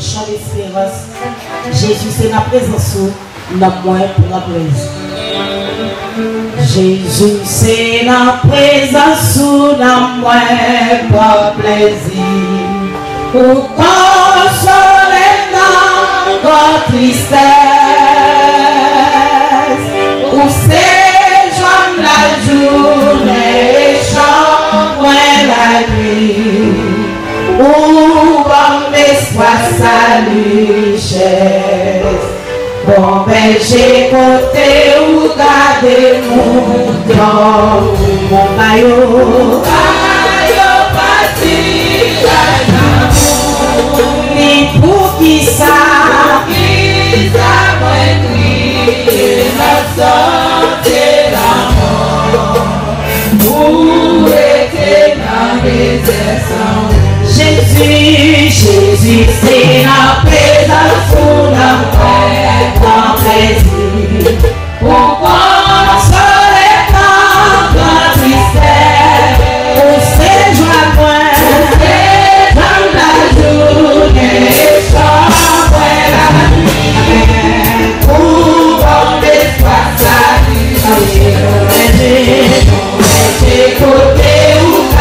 chant d'espérance. Jésus, c'est la présence où nous avons pour la plaisir. Jésus, c'est la présence où nous avons pour plaisir. Pour consoler notre tristesse, pour séjourner la journée et chambrer la nuit, pour bon espoir sa richesse. Bon berger côté ou garder mon cœur, mon maillot, parti. Ni pour qui ça m'a crié notre santé la mort, pour être dans les descends. Jésus, Jésus, c'est la présence où nous avons plaisir. Pourquoi consoler notre tristesse, pour séjourner côté ou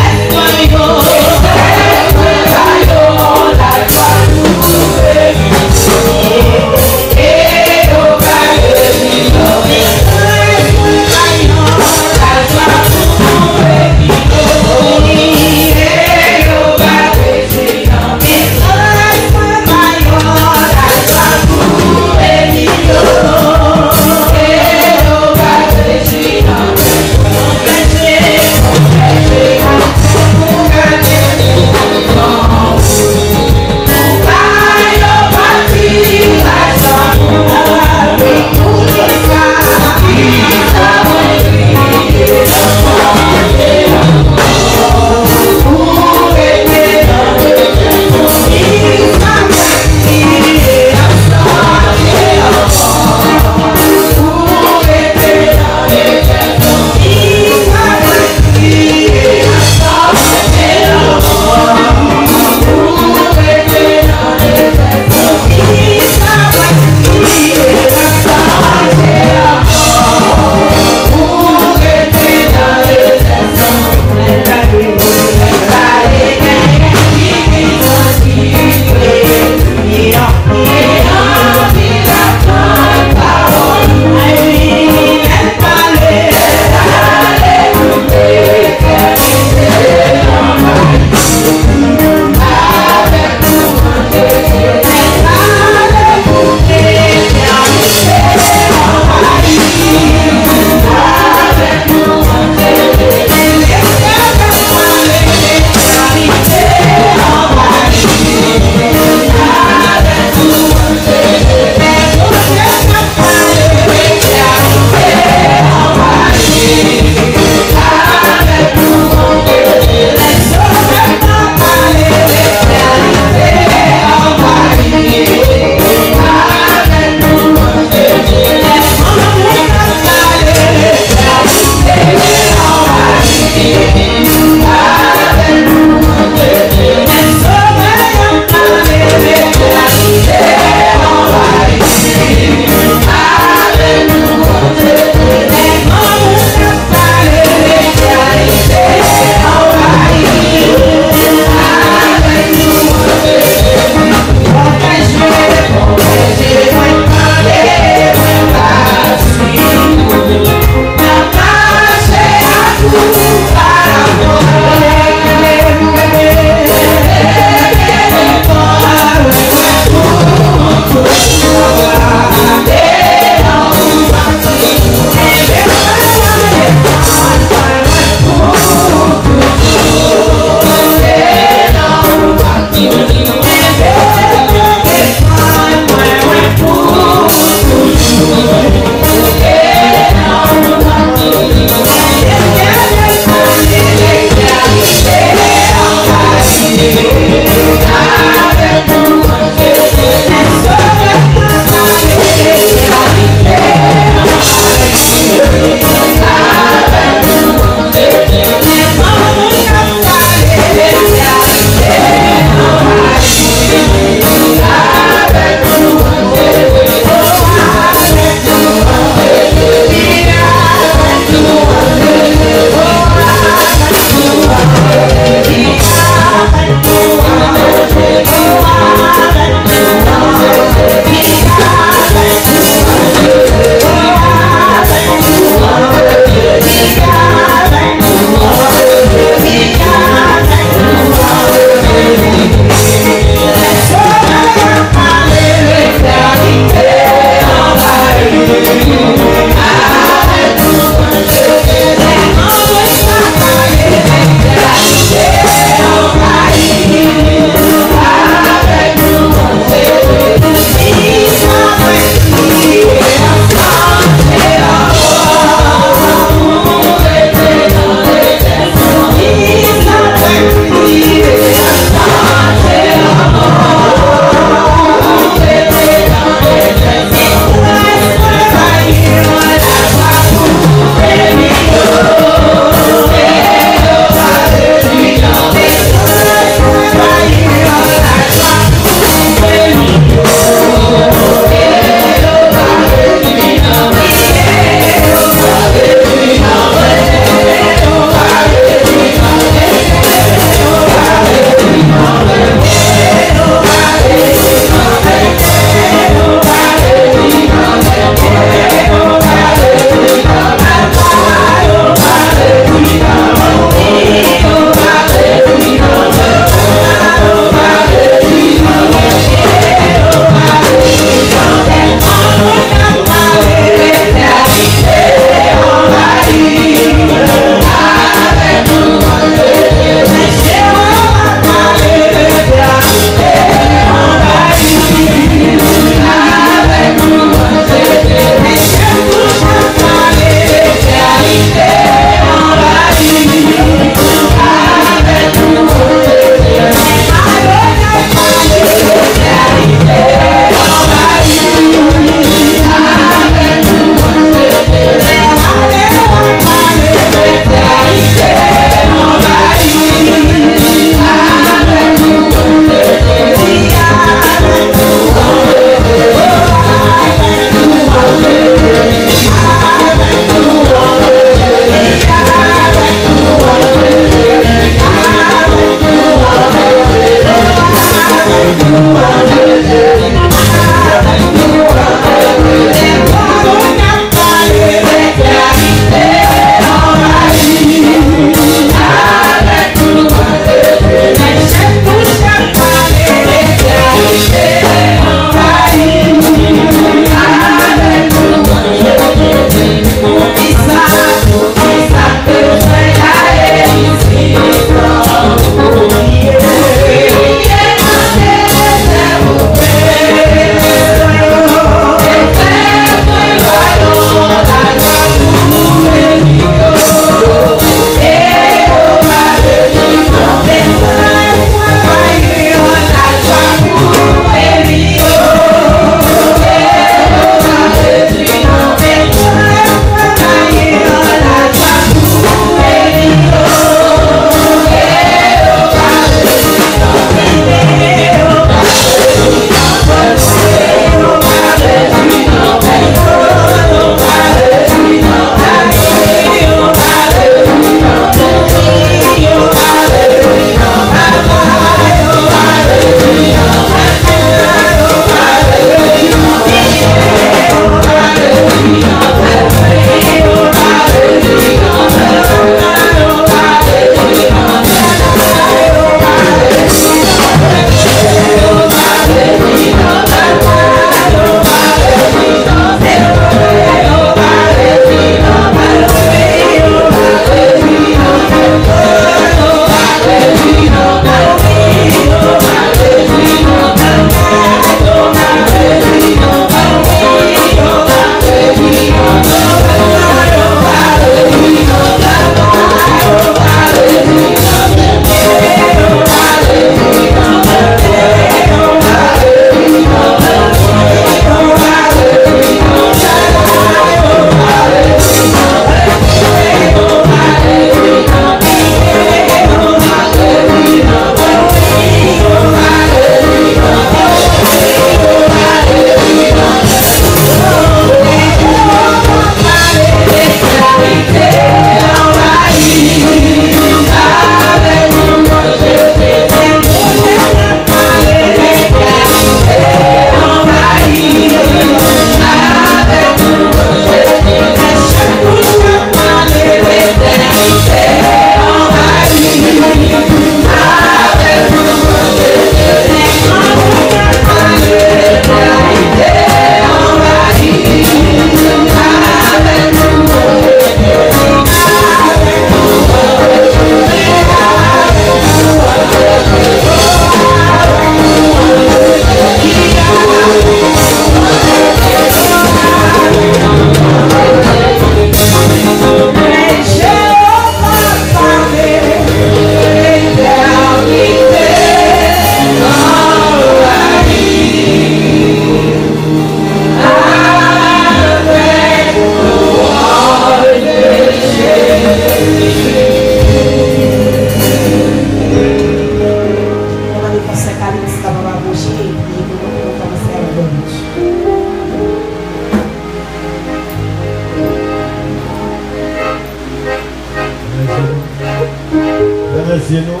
remercier nous.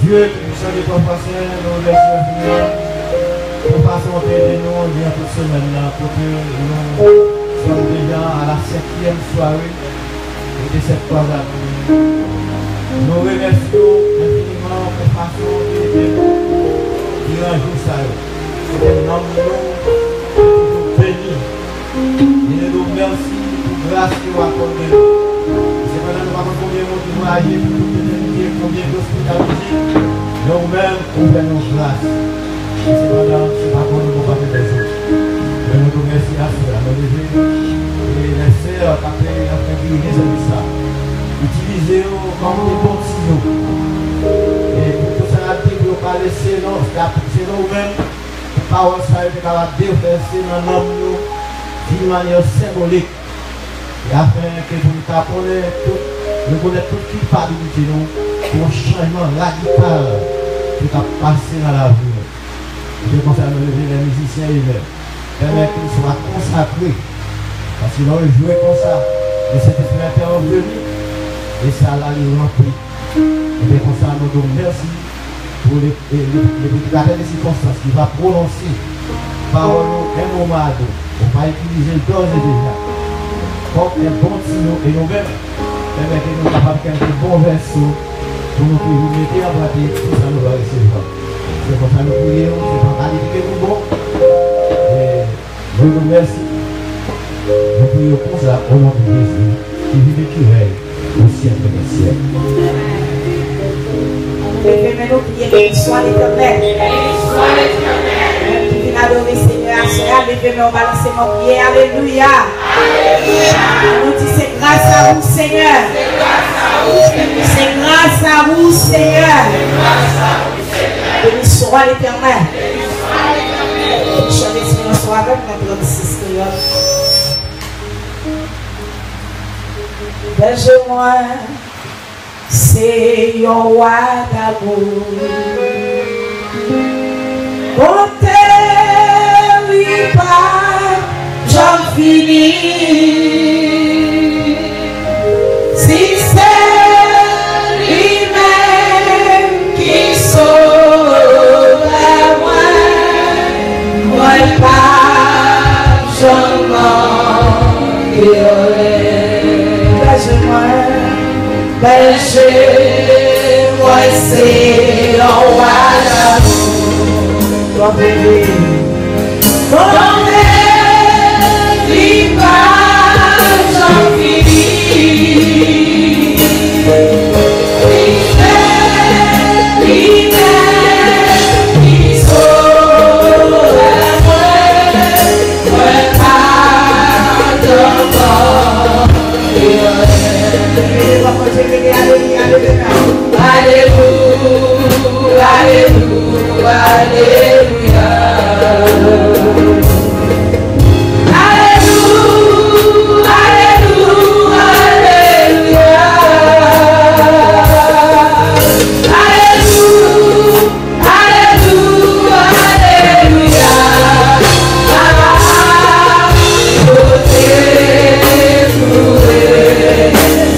Dieu qui nous change ton passé, nous remercions pour façon d'aider nous bien toute semaine là, pour que nous sommes déjà à la 7e soirée de cette croisade. Nous remercions infiniment pour façon d'aider nous durant le jour ça. C'est un nom toujours béni. Et nous remercions pour la grâce que vous accordez. C'est pas nous avons combien de monde voyager pour toute l'éternité, combien d'hospitalité. Nous-mêmes, nous faisons grâce. C'est pas pour nous pas des autres. Mais nous remercions à cela. Nous devons les sœurs après guérir ça. Utilisez-vous comme des bons signaux. Et pour tout ça, nous ne pas laisser c'est nous-mêmes. La parole ça est capable de déverser dans l'homme d'une manière symbolique. Et afin que vous nous connaissez toute culpabilité pour un changement radical qui va passer dans la vie. Je conseille de lever les musiciens eux-mêmes. Permettre qu'ils soient consacrés. Parce qu'ils ont joué comme ça. Et cet esprit intervenu. Et ça là, ils remplit. Et bien comme ça, nous disons merci pour les prédicateurs des circonstances qui va prononcer parole un moment. On va utiliser d'ores et déjà. Comme un bon signe et nous-mêmes. Permettre que nous soyons capables de faire un bon verso pour nous mettre en pratique tout ça nous va recevoir. C'est pour ça que nous prions, c'est pour qualifier nous bon. Et je vous remercie. Nous prions pour ça au nom de Jésus, qui vit et qui règne au siècle des siècles. Levez-nous prier, béni soit l'Éternel. Qui vient adorer Seigneur, levez-nous au balancement prier. Alléluia. On nous dit c'est grâce à vous, Seigneur. C'est grâce à vous, Seigneur. Béni soit l'Éternel. Chantez Seigneur soit avec notre Seigneur. Berge-moi, c'est yon roi d'amour. Bonté lui pas, j'en finis. Si c'est lui-même qui sauve moi pas, j'en manquerai. Berger-moi, c'est en roi d'amour. Ton équipage j'en finis. Lui-même qui sauve moi pas d'enfant. Alléluia, Alléluia, Alléluia. Alléluia, Alléluia, Alléluia. Alléluia, Alléluia.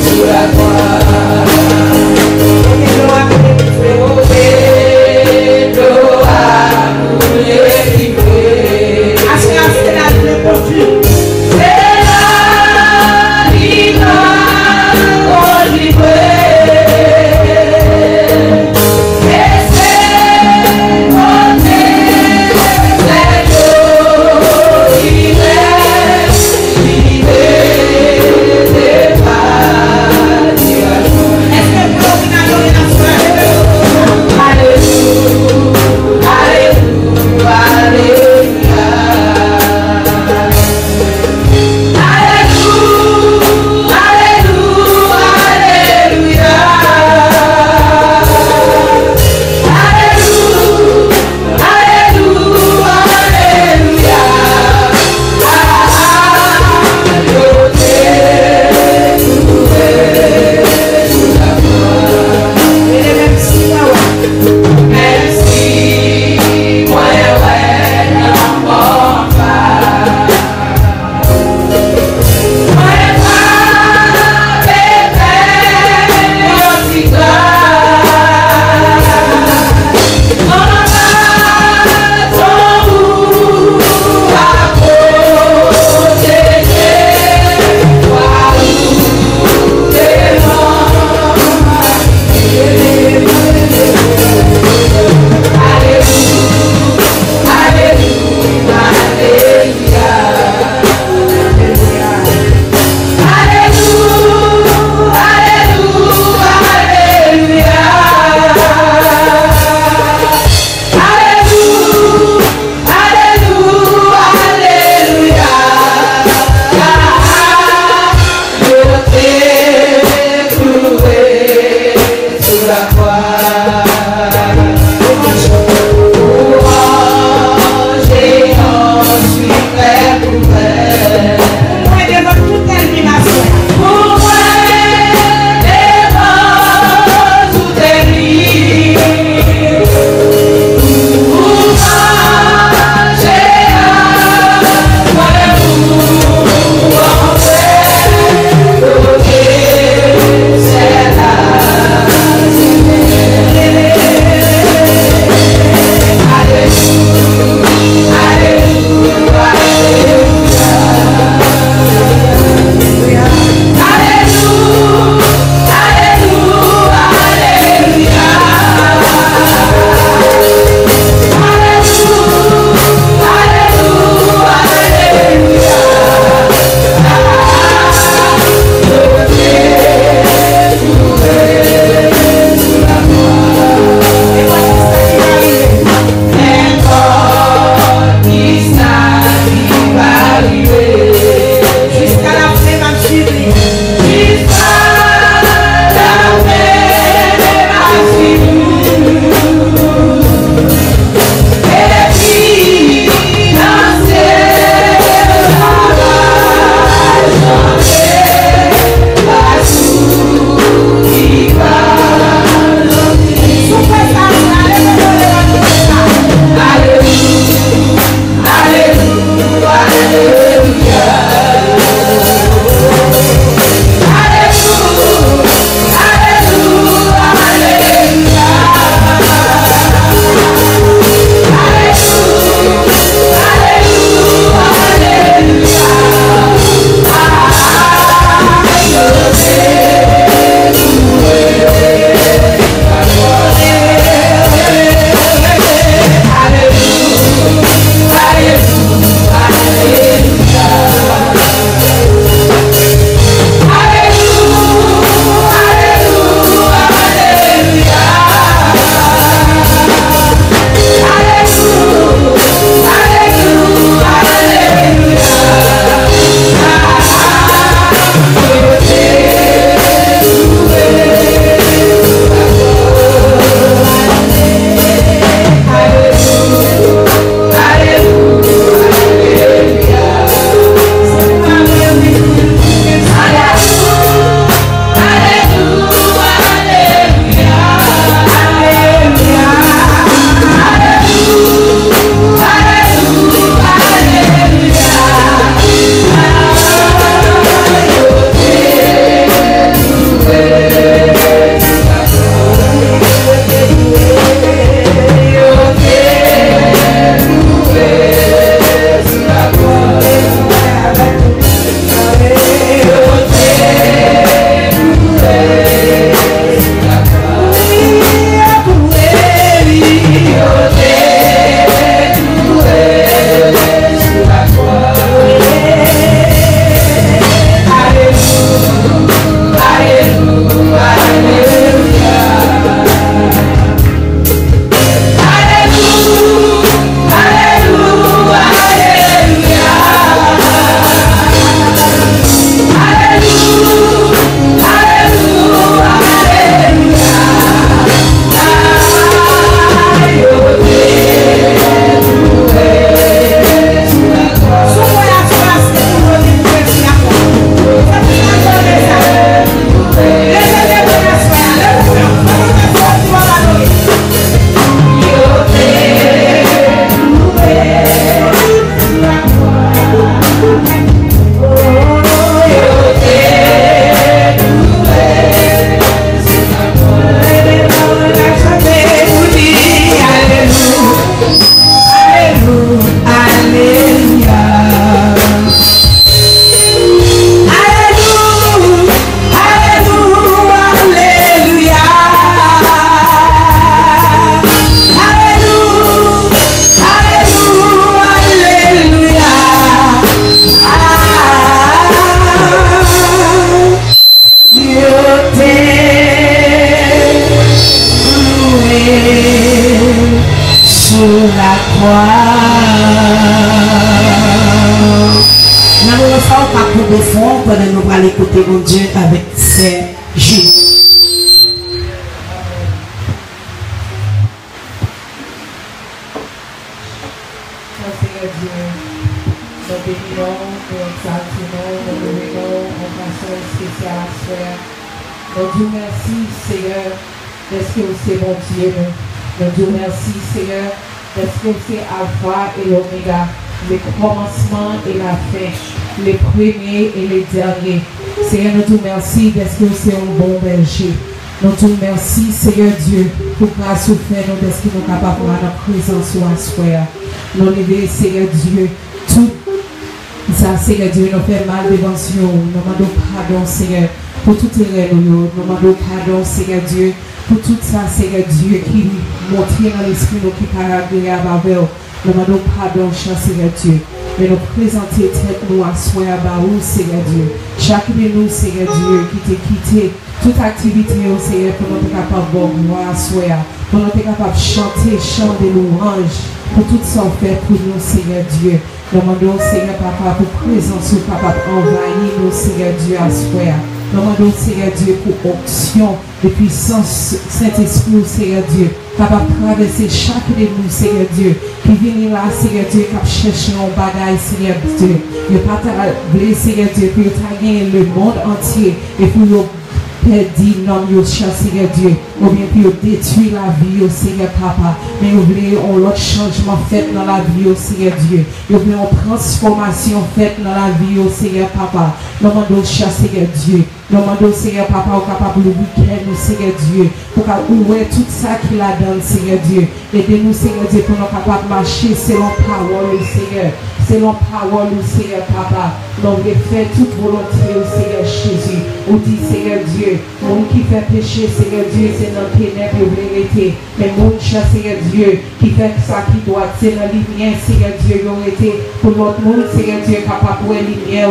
Sous la croix. Gloire adorer mon Dieu avec ses joues. Nous Dieu merci Seigneur parce que c'est mon Dieu. Nous Dieu merci Seigneur parce que c'est Alpha et l'Oméga, le commencement et la fin, les premiers et les derniers. Seigneur, nous Dieu merci parce que c'est un bon berger. Nous Dieu merci Seigneur Dieu pour grâce au fait nous parce que nous sommes capables de voir notre présence ou à soi. Nous lever Seigneur Dieu tout ça Seigneur Dieu nous fait mal devant Dieu. Nous demandons pardon Seigneur pour tout erreur, nous demandons pardon, Seigneur Dieu, pour tout ça, Seigneur Dieu, qui montre dans l'esprit, nous qui caractérise avec nous. Nous demandons pardon, cher Seigneur Dieu. Mais nous présenter tête nous à soi à Baou, Seigneur Dieu. Chacun de nous, Seigneur Dieu, qui t'a quitté toute activité, Seigneur, pour nous être capable de voir à soi, pour nous être capable de chanter, chant de louange, pour tout ça fait pour nous, Seigneur Dieu. Nous demandons, Seigneur Papa, pour présence, capable d'envahir nous, Seigneur Dieu, à soi. Nous demandons, Seigneur Dieu, pour option de puissance, Saint-Esprit, Seigneur Dieu, capable de traverser chaque de nous, Seigneur Dieu, qui vient là, Seigneur Dieu, qui cherche un bagage, Seigneur Dieu. Ne pas t'abler, Seigneur Dieu, pour gagner le monde entier et pour dit non, yo cher Seigneur Dieu, ou bien pour détruire la vie, au Seigneur Papa, mais vous voulez un autre changement fait dans la vie, au Seigneur Dieu, vous voulez une transformation faite dans la vie, au Seigneur Papa, nous demandons cher Seigneur Dieu, nous demandons Seigneur Papa, au capable le week-end, Seigneur Dieu, pour ouvrir tout ça qu'il a donné, Seigneur Dieu, aidez-nous Seigneur Dieu, pour nous capables de marcher selon parole, Seigneur, selon parole, Seigneur Papa, nous voulons faire toute volonté, au Seigneur Jésus, ou dit Seigneur Dieu, mon qui fait péché, Seigneur Dieu, c'est dans le ténèbres et vérité. Mais mon cher Seigneur Dieu, qui fait ça qui doit, c'est dans la lumière, Seigneur Dieu, vérité. Pour notre monde, Seigneur Dieu, capable de lumière,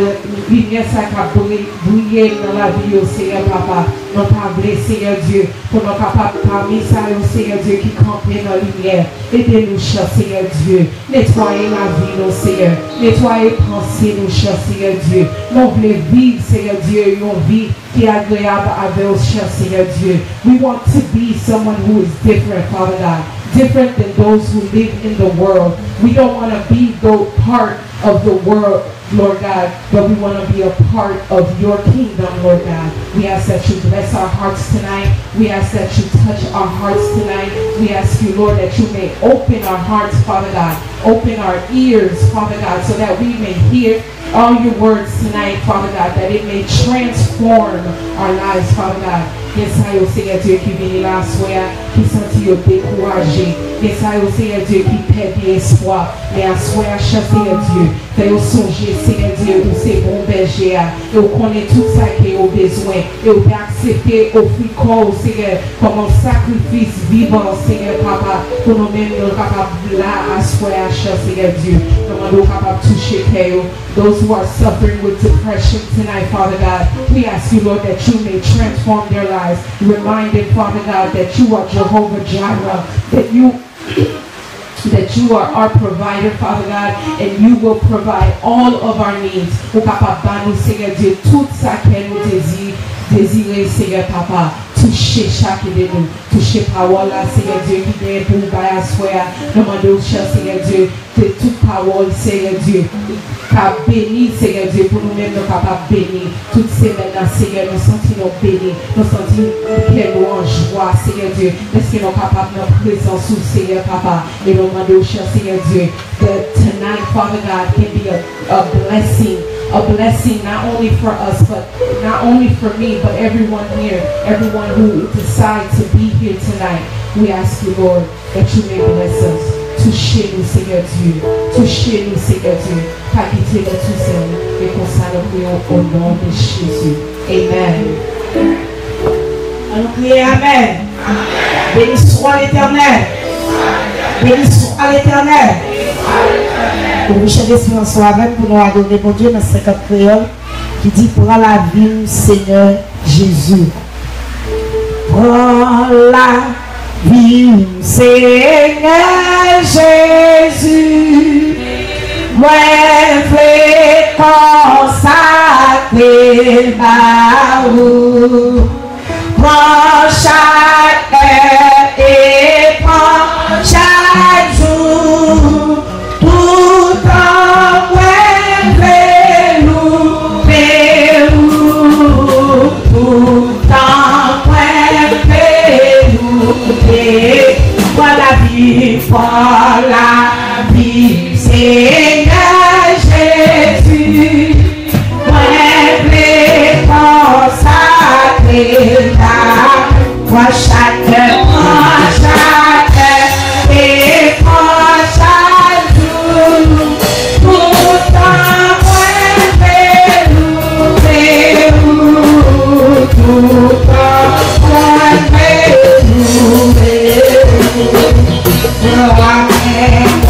lumière, ça qui a brillé dans la vie, Seigneur Papa. Nous parlons, Seigneur Dieu, pour nous capables parmi ça, Seigneur Dieu, qui campait dans la lumière. Aidez-nous, cher Seigneur Dieu. Nettoyez la vie, nos Seigneur. Nettoyez pensée, nos cher Seigneur Dieu. Nous voulons vivre, Seigneur Dieu, une vie qui est agréable avec nous, cher Seigneur Dieu. We want to be someone who is different, Father God. Different than those who live in the world. We don't want to be the part of the world, Lord God, but we want to be a part of your kingdom, Lord God. We ask that you bless our hearts tonight. We ask that you touch our hearts tonight. We ask you, Lord, that you may open our hearts, Father God. Open our ears, Father God, so that we may hear all your words tonight, Father God, that it may transform our lives, Father God. Yes, I will say Dieu qui vient là, soir, qui sentit découragé. Yes, I will say Dieu qui perd espoir. Mais à soir, cher Seigneur Dieu, fais-nous songer, Seigneur Dieu, où c'est bon berger, et où connaît tout ça qui est au besoin, et où peut accepter, offrir corps, Seigneur, comme un sacrifice vivant, Seigneur Papa, pour nous-mêmes, nous capables là, à soir, cher Seigneur Dieu, nous capables de toucher Théo. Those who are suffering with depression tonight, Father God, we ask you, Lord, that you may transform their lives. Reminded, Father God, that you are Jehovah Jireh, that you are our provider, Father God, and you will provide all of our needs. Au capable nous, Seigneur Dieu, tout ça que nous désirons, Seigneur Papa. Toucher chaque de nous, toucher parole là, Seigneur Dieu, qui vient pour nous asseoir. Demandons, cher Seigneur Dieu, de toute parole, Seigneur Dieu, qu'a béni, Seigneur Dieu, pour nous-mêmes, nous capables de bénir. Toutes ces maintenant, Seigneur, nous sentons bénis, nous sentons que nous en joie, Seigneur Dieu, parce que nous sommes capables de notre présence sous Seigneur Papa. Et nous demandons, cher Seigneur Dieu, that tonight, Father God, can be a blessing. A blessing not only for us, but not only for me, but everyone here, everyone who decides to be here tonight. We ask you, Lord, that you may bless us. Touchez-nous, Seigneur Dieu. Touchez-nous, Seigneur Dieu. Pas quitter le tout seul. Et qu'on s'en prions au nom de Jésus. Amen. Allons crier Amen. Béni soit l'Éternel. Béni soit l'Éternel. Pour vous chanter ce morceau avec, pour nous adorer mon Dieu dans 50 créoles qui dit prends la vie, Seigneur Jésus. Prends la vie, Seigneur Jésus. Moi, fais consacrer baou. Prends chaque heure et prends chaque jour. Tout en voilà vie, Seigneur Jésus. Moi, consacrer moi chaque et prends chaque jour. Tout en tout en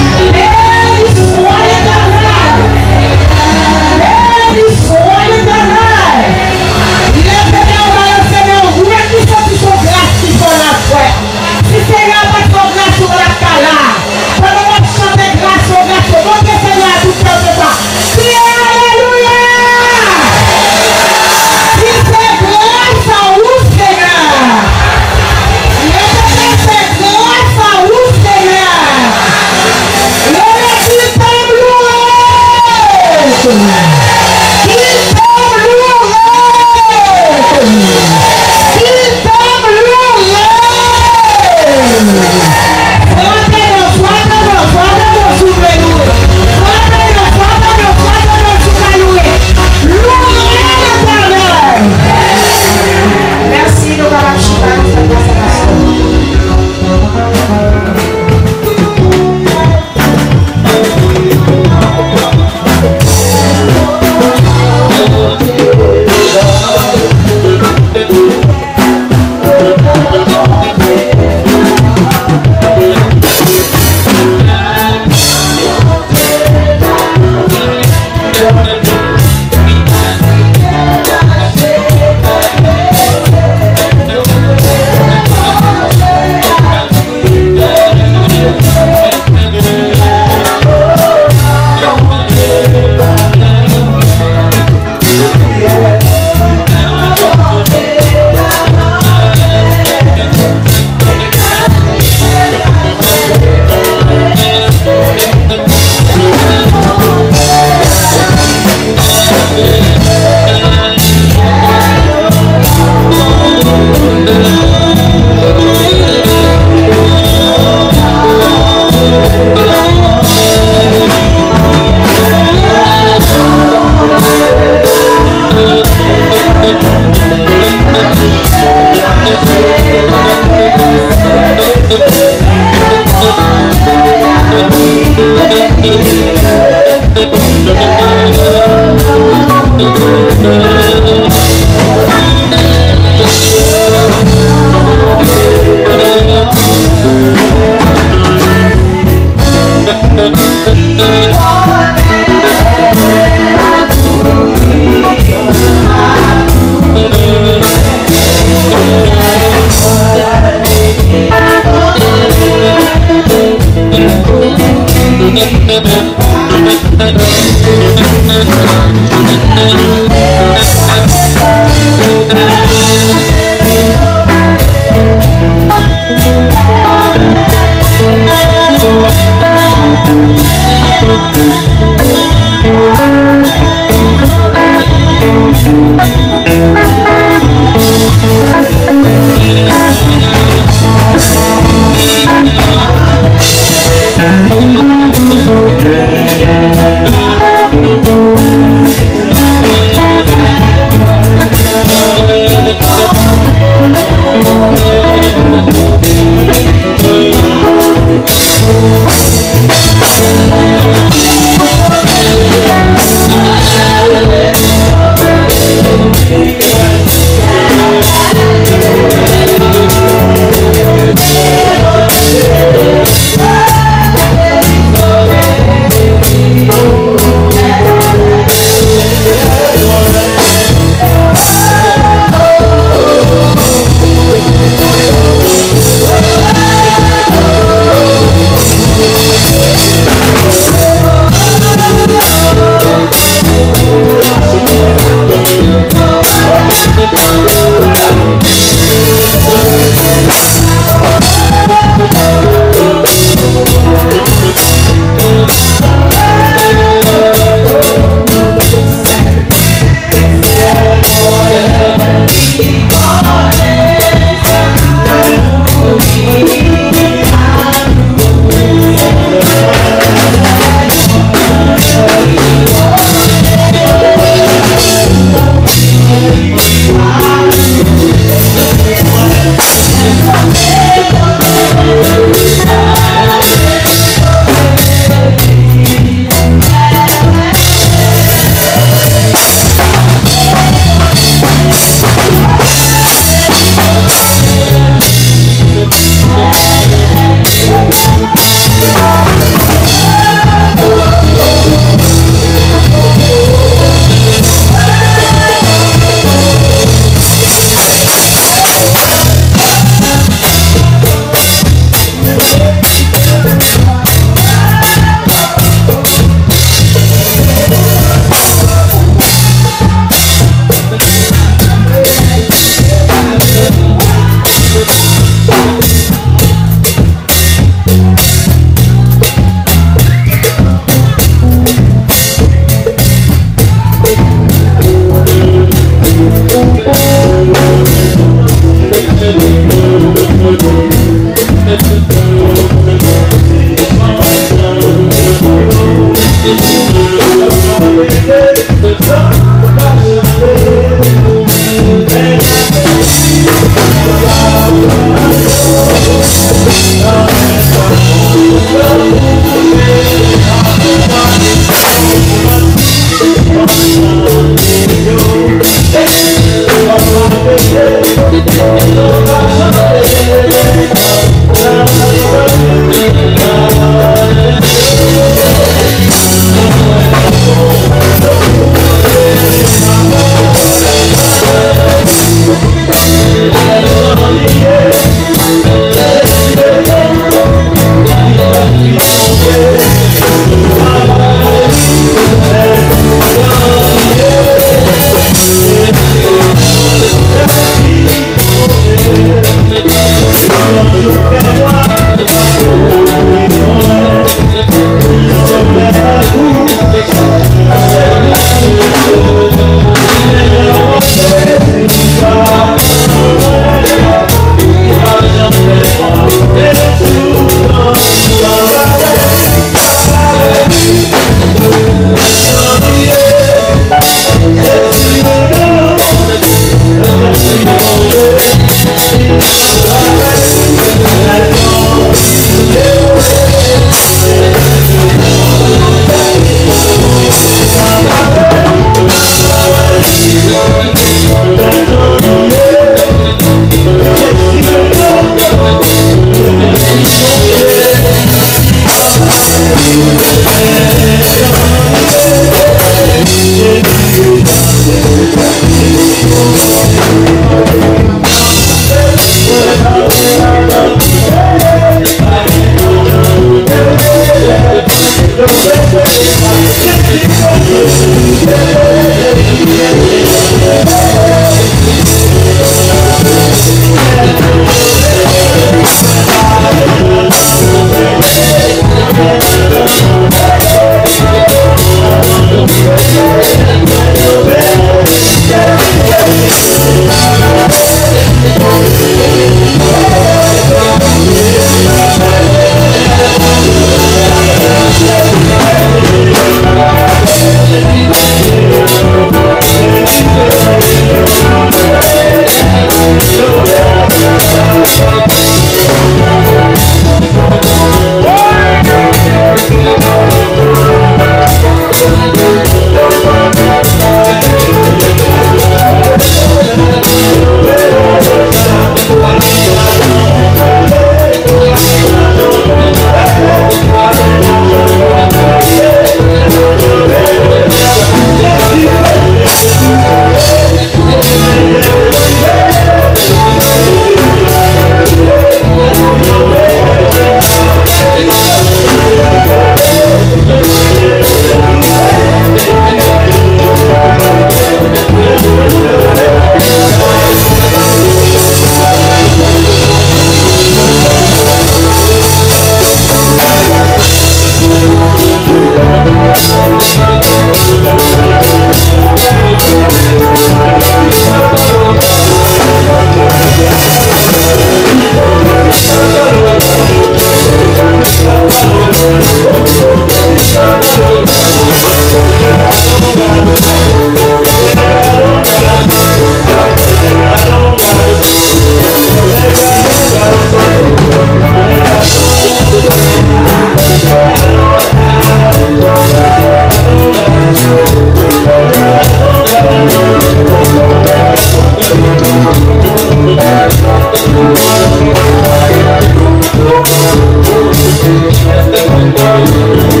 Seigneur.